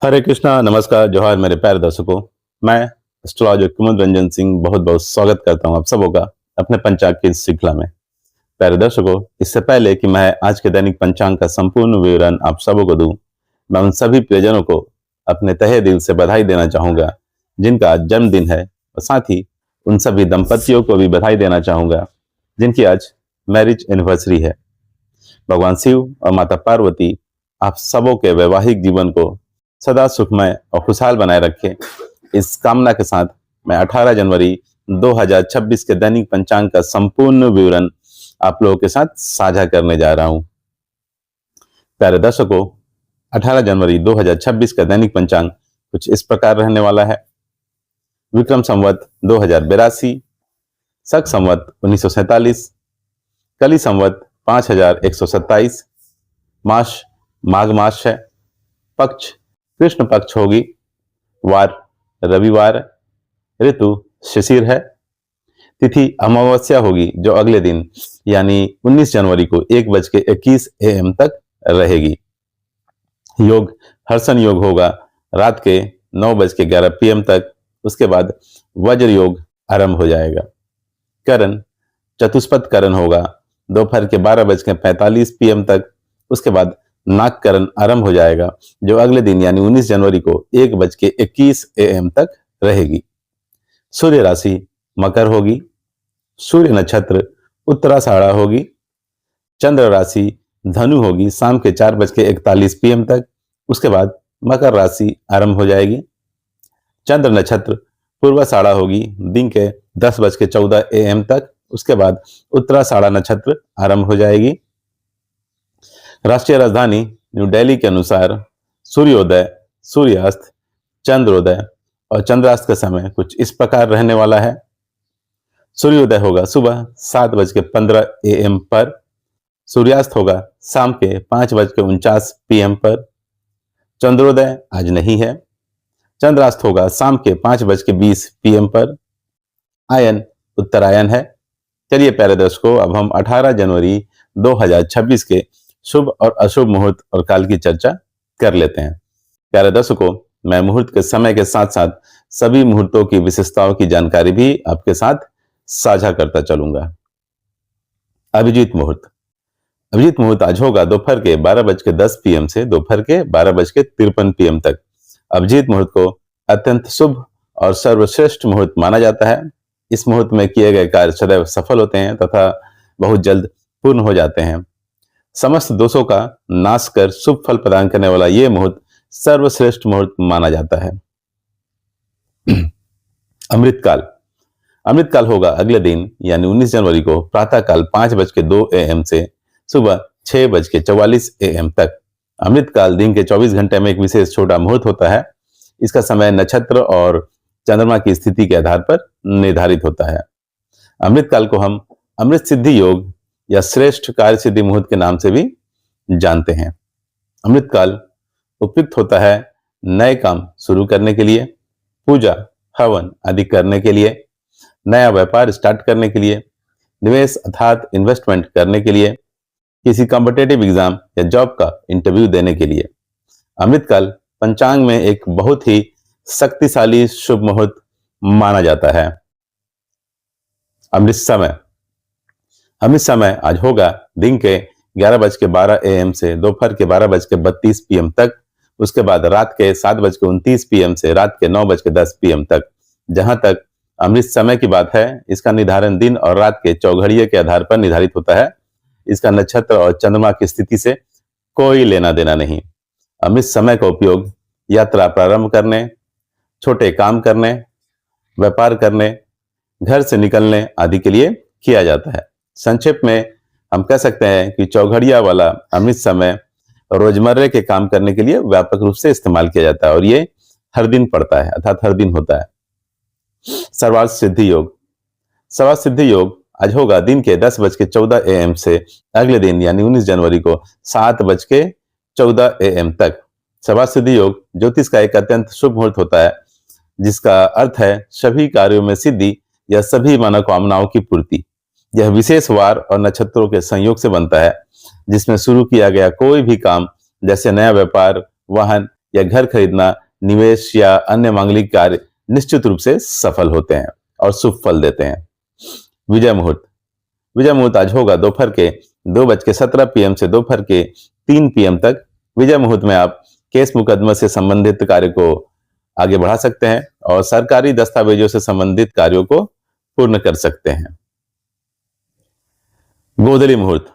हरे कृष्णा, नमस्कार, जोहार मेरे प्यारे दर्शकों। मैं एस्ट्रोलॉजर कुमुद रंजन सिंह बहुत बहुत स्वागत करता हूं आप सबों का अपने पंचांग की इस श्रृंखला में। प्यारे दर्शकों, इससे पहले कि मैं आज के दैनिक पंचांग का संपूर्ण विवरण आप सबों को दूं, मैं उन सभी प्रियजनों को अपने तहे दिल से बधाई देना चाहूंगा जिनका आज जन्मदिन है, और साथ ही उन सभी दंपतियों को भी बधाई देना चाहूंगा जिनकी आज मैरिज एनिवर्सरी है। भगवान शिव और माता पार्वती आप सबों के वैवाहिक जीवन को सदा सुखमय और खुशहाल बनाए रखे, इस कामना के साथ मैं 18 जनवरी 2026 के दैनिक पंचांग का संपूर्ण विवरण आप लोगों के साथ साझा करने जा रहा हूं। प्यारे दर्शकों, 18 जनवरी 2026 का दैनिक पंचांग कुछ इस प्रकार रहने वाला है। विक्रम संवत 2082, शक संवत 1947, कली संवत 5127, मास माघ मास है, पक्ष कृष्ण पक्ष होगी, वार रविवार, ऋतु शिशिर है, तिथि अमावस्या होगी जो अगले दिन यानी 19 जनवरी को 1:21 AM तक रहेगी। योग हर्षण योग होगा रात के 9:11 PM तक, उसके बाद वज्र योग आरंभ हो जाएगा। करण चतुष्पद करण होगा दोपहर के 12:45 PM तक, उसके बाद नागकरण आरंभ हो जाएगा जो अगले दिन यानी 19 जनवरी को 1:21 AM तक रहेगी। सूर्य राशि मकर होगी, सूर्य नक्षत्र उत्तराषाढ़ा होगी, चंद्र राशि धनु होगी शाम के 4:41 PM तक, उसके बाद मकर राशि आरंभ हो जाएगी। चंद्र नक्षत्र पूर्वाषाढ़ा होगी दिन के 10:14 AM तक, उसके बाद उत्तराषाढ़ा नक्षत्र आरंभ हो जाएगी। राष्ट्रीय राजधानी न्यू दिल्ली के अनुसार सूर्योदय, सूर्यास्त, चंद्रोदय और चंद्रास्त का समय कुछ इस प्रकार रहने वाला है। सूर्योदय होगा सुबह 7:15 AM पर, सूर्यास्त होगा शाम के 5:49 PM पर, चंद्रोदय आज नहीं है, चंद्रास्त होगा शाम के 5:20 PM पर, आयन उत्तरायण है। चलिए प्यारे दर्शकों, अब हम 18 जनवरी 2026 के शुभ और अशुभ मुहूर्त और काल की चर्चा कर लेते हैं। प्यारे दर्शकों, मैं मुहूर्त के समय के साथ साथ सभी मुहूर्तों की विशेषताओं की जानकारी भी आपके साथ साझा करता चलूंगा। अभिजीत मुहूर्त। अभिजीत मुहूर्त आज होगा दोपहर के 12:10 PM से दोपहर के 12:53 PM तक। अभिजीत मुहूर्त को अत्यंत शुभ और सर्वश्रेष्ठ मुहूर्त माना जाता है। इस मुहूर्त में किए गए कार्य सदैव सफल होते हैं तथा बहुत जल्द पूर्ण हो जाते हैं। समस्त दोषों का नाश कर शुभ फल प्रदान करने वाला यह मुहूर्त सर्वश्रेष्ठ मुहूर्त माना जाता है। अमृतकाल। अमृतकाल होगा अगले दिन यानी 19 जनवरी को प्रातःकाल 5:02 AM से सुबह 6:44 AM तक। अमृतकाल दिन के 24 घंटे में एक विशेष छोटा मुहूर्त होता है। इसका समय नक्षत्र और चंद्रमा की स्थिति के आधार पर निर्धारित होता है। अमृतकाल को हम अमृत सिद्धि योग या श्रेष्ठ कार्य सिद्धि मुहूर्त के नाम से भी जानते हैं। अमृतकाल उपयुक्त होता है नए काम शुरू करने के लिए, पूजा हवन आदि करने के लिए, नया व्यापार स्टार्ट करने के लिए, निवेश अर्थात इन्वेस्टमेंट करने के लिए, किसी कॉम्पिटिटिव एग्जाम या जॉब का इंटरव्यू देने के लिए। अमृतकाल पंचांग में एक बहुत ही शक्तिशाली शुभ मुहूर्त माना जाता है। अमृत समय। अमृत समय आज होगा दिन के 11:12 AM से दोपहर के 12:32 PM तक, उसके बाद रात के 7:29 PM से रात के 9:10 PM तक। जहां तक अमृत समय की बात है, इसका निर्धारण दिन और रात के चौघड़िये के आधार पर निर्धारित होता है। इसका नक्षत्र और चंद्रमा की स्थिति से कोई लेना देना नहीं। अमृत समय का उपयोग यात्रा प्रारंभ करने, छोटे काम करने, व्यापार करने, घर से निकलने आदि के लिए किया जाता है। संक्षेप में हम कह सकते हैं कि चौघड़िया वाला अमृत समय रोजमर्रे के काम करने के लिए व्यापक रूप से इस्तेमाल किया जाता है और ये हर दिन पड़ता है अर्थात हर दिन होता है। सर्वार्थ सिद्धि योग। सर्वार्थ सिद्धि योग आज होगा दिन के 10:14 AM से अगले दिन यानी 19 जनवरी को 7:14 AM तक। सर्वार्थ सिद्धि योग ज्योतिष का एक अत्यंत शुभ मुहूर्त होता है जिसका अर्थ है सभी कार्यों में सिद्धि या सभी मनोकामनाओं की पूर्ति। यह विशेष वार और नक्षत्रों के संयोग से बनता है जिसमें शुरू किया गया कोई भी काम जैसे नया व्यापार, वाहन या घर खरीदना, निवेश या अन्य मांगलिक कार्य निश्चित रूप से सफल होते हैं और शुभ फल देते हैं। विजय मुहूर्त। विजय मुहूर्त आज होगा दोपहर के 2:17 PM से दोपहर के 3 PM तक। विजय मुहूर्त में आप केस मुकदमा से संबंधित कार्य को आगे बढ़ा सकते हैं और सरकारी दस्तावेजों से संबंधित कार्यों को पूर्ण कर सकते हैं। गोधली मुहूर्त।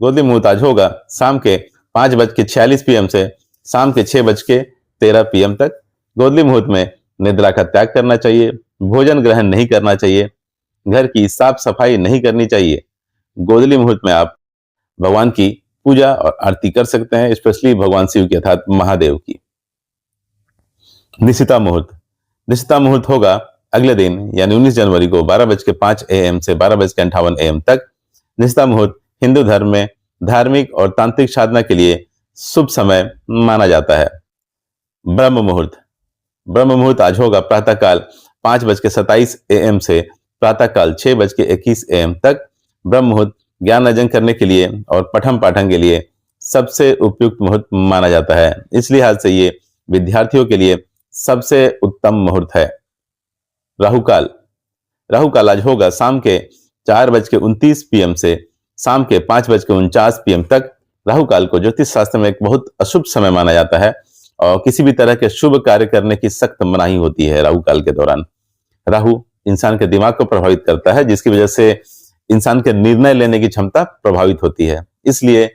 गोधली मुहूर्त आज होगा शाम के 5:46 PM से शाम के 6:13 PM तक। गोधली मुहूर्त में निद्रा का त्याग करना चाहिए, भोजन ग्रहण नहीं करना चाहिए, घर की साफ सफाई नहीं करनी चाहिए। गोधली मुहूर्त में आप भगवान की पूजा और आरती कर सकते हैं, स्पेशली भगवान शिव की अर्थात महादेव की। निशिता मुहूर्त। निशिता मुहूर्त होगा अगले दिन यानी 19 जनवरी को 12:05 AM से 12:58 AM तक। निशिता मुहूर्त हिंदू धर्म में धार्मिक और तांत्रिक साधना के लिए शुभ समय माना जाता है। ब्रह्म मुहूर्त। ब्रह्म मुहूर्त आज होगा प्रातःकाल 5:27 AM से प्रातःकाल 6:21 AM तक। ब्रह्म मुहूर्त ज्ञान अर्जन करने के लिए और पठन पाठन के लिए सबसे उपयुक्त मुहूर्त माना जाता है। इस लिहाज से ये विद्यार्थियों के लिए सबसे उत्तम मुहूर्त है। राहुकाल। राहुकाल आज होगा शाम के 4:29 PM से शाम के 5:49 PM तक। राहुकाल को ज्योतिष शास्त्र में एक बहुत अशुभ समय माना जाता है और किसी भी तरह के शुभ कार्य करने की सख्त मनाही होती है राहुकाल के दौरान। राहु इंसान के दिमाग को प्रभावित करता है, जिसकी वजह से इंसान के निर्णय लेने की क्षमता प्रभावित होती है। इसलिए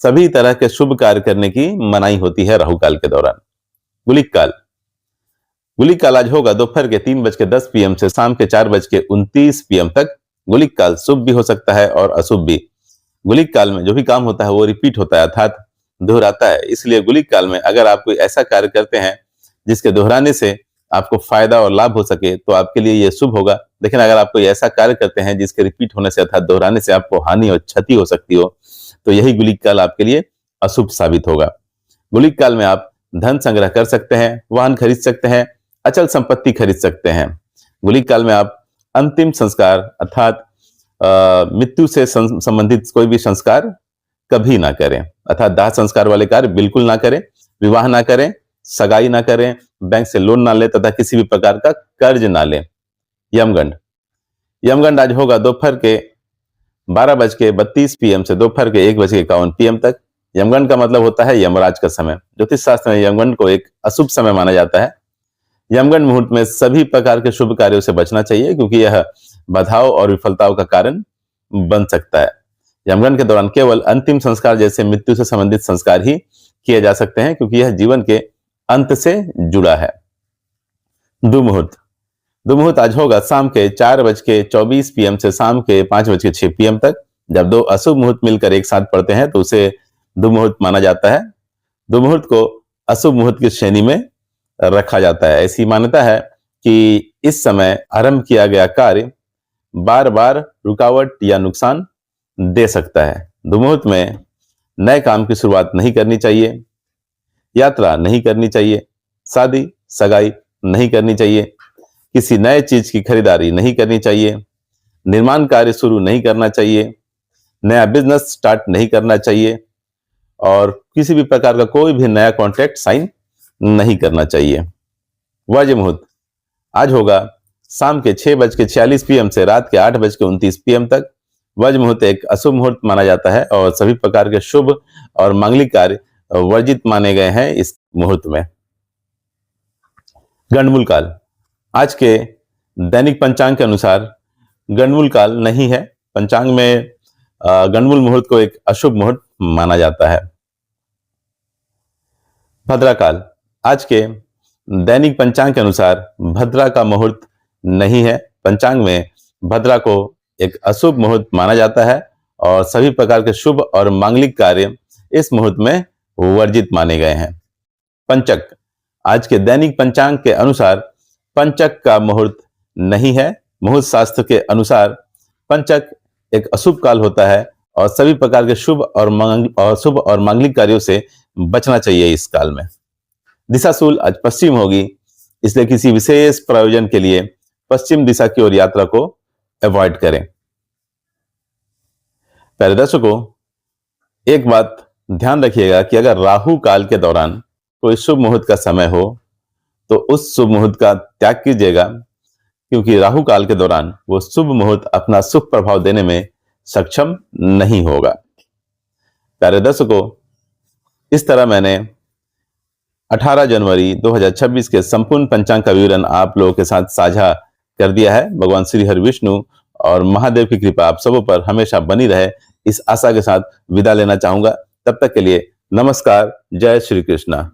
सभी तरह के शुभ कार्य करने की मनाही होती है राहुकाल के दौरान। गुलिक काल। गुलिक काल आज होगा दोपहर के 3:10 PM से शाम के 4:29 PM तक। गुलिक काल शुभ भी हो सकता है और अशुभ भी। गुलिक काल में जो भी काम होता है वो रिपीट होता है अर्थात दोहराता है। इसलिए गुलिक काल में अगर आप कोई ऐसा कार्य करते हैं जिसके दोहराने से आपको फायदा और लाभ हो सके तो आपके लिए यह शुभ होगा। लेकिन अगर आप कोई ऐसा कार्य करते हैं जिसके रिपीट होने से अर्थात दोहराने से आपको हानि और क्षति हो सकती हो तो यही गुलिक काल आपके लिए अशुभ साबित होगा। गुलिक काल में आप धन संग्रह कर सकते हैं, वाहन खरीद सकते हैं, अचल संपत्ति खरीद सकते हैं। गुलिक काल में आप अंतिम संस्कार अर्थात मृत्यु से संबंधित कोई भी संस्कार कभी ना करें, अर्थात दाह संस्कार वाले कार्य बिल्कुल ना करें, विवाह ना करें, सगाई ना करें, बैंक से लोन ना लें तथा किसी भी प्रकार का कर्ज ना लें। यमगंड। यमगंड आज होगा दोपहर के 12:32 PM से दोपहर के 1:51 PM तक। यमगंड का मतलब होता है यमराज का समय। ज्योतिष शास्त्र में यमगंड को एक अशुभ समय माना जाता है। यमगंड मुहूर्त में सभी प्रकार के शुभ कार्यों से बचना चाहिए क्योंकि यह बाधाओं और विफलताओं का कारण बन सकता है। यमगंड के दौरान केवल अंतिम संस्कार जैसे मृत्यु से संबंधित संस्कार ही किए जा सकते हैं क्योंकि यह जीवन के अंत से जुड़ा है। दुमुहूर्त। दुमुहूर्त आज होगा शाम के 4:24 PM से शाम के 5:06 PM तक। जब दो अशुभ मुहूर्त मिलकर एक साथ पड़ते हैं तो उसे दुमुहूर्त माना जाता है। दुमुहूर्त को अशुभ मुहूर्त की श्रेणी में रखा जाता है। ऐसी मान्यता है कि इस समय आरंभ किया गया कार्य बार बार रुकावट या नुकसान दे सकता है। दुमुहूर्त में नए काम की शुरुआत नहीं करनी चाहिए, यात्रा नहीं करनी चाहिए, शादी सगाई नहीं करनी चाहिए, किसी नए चीज की खरीदारी नहीं करनी चाहिए, निर्माण कार्य शुरू नहीं करना चाहिए, नया बिजनेस स्टार्ट नहीं करना चाहिए और किसी भी प्रकार का कोई भी नया कॉन्ट्रैक्ट साइन नहीं करना चाहिए। वज्र मुहूर्त आज होगा शाम के 6:46 PM से रात के 8:29 PM तक। वज्र मुहूर्त एक अशुभ मुहूर्त माना जाता है और सभी प्रकार के शुभ और मांगलिक कार्य वर्जित माने गए हैं इस मुहूर्त में। गंडमूल काल। आज के दैनिक पंचांग के अनुसार गंडमूल काल नहीं है। पंचांग में गंडमूल मुहूर्त को एक अशुभ मुहूर्त माना जाता है। भद्रा काल। आज के दैनिक पंचांग के अनुसार भद्रा का मुहूर्त नहीं है। पंचांग में भद्रा को एक अशुभ मुहूर्त माना जाता है और सभी प्रकार के शुभ और मांगलिक कार्य इस मुहूर्त में वर्जित माने गए हैं। पंचक। आज के दैनिक पंचांग के अनुसार पंचक का मुहूर्त नहीं है। मुहूर्त शास्त्र के अनुसार पंचक एक अशुभ काल होता है और सभी प्रकार के शुभ और मांगलिक कार्यों से बचना चाहिए इस काल में। दिशाशूल आज पश्चिम होगी, इसलिए किसी विशेष प्रयोजन के लिए पश्चिम दिशा की ओर यात्रा को अवॉइड करें। प्यारे दर्शकों, एक बात ध्यान रखिएगा कि अगर राहु काल के दौरान कोई शुभ मुहूर्त का समय हो तो उस शुभ मुहूर्त का त्याग कीजिएगा, क्योंकि राहु काल के दौरान वो शुभ मुहूर्त अपना शुभ प्रभाव देने में सक्षम नहीं होगा। प्यारे दर्शकों, इस तरह मैंने 18 जनवरी 2026 के संपूर्ण पंचांग का विवरण आप लोगों के साथ साझा कर दिया है। भगवान श्री हरि विष्णु और महादेव की कृपा आप सबों पर हमेशा बनी रहे, इस आशा के साथ विदा लेना चाहूंगा। तब तक के लिए नमस्कार, जय श्री कृष्णा।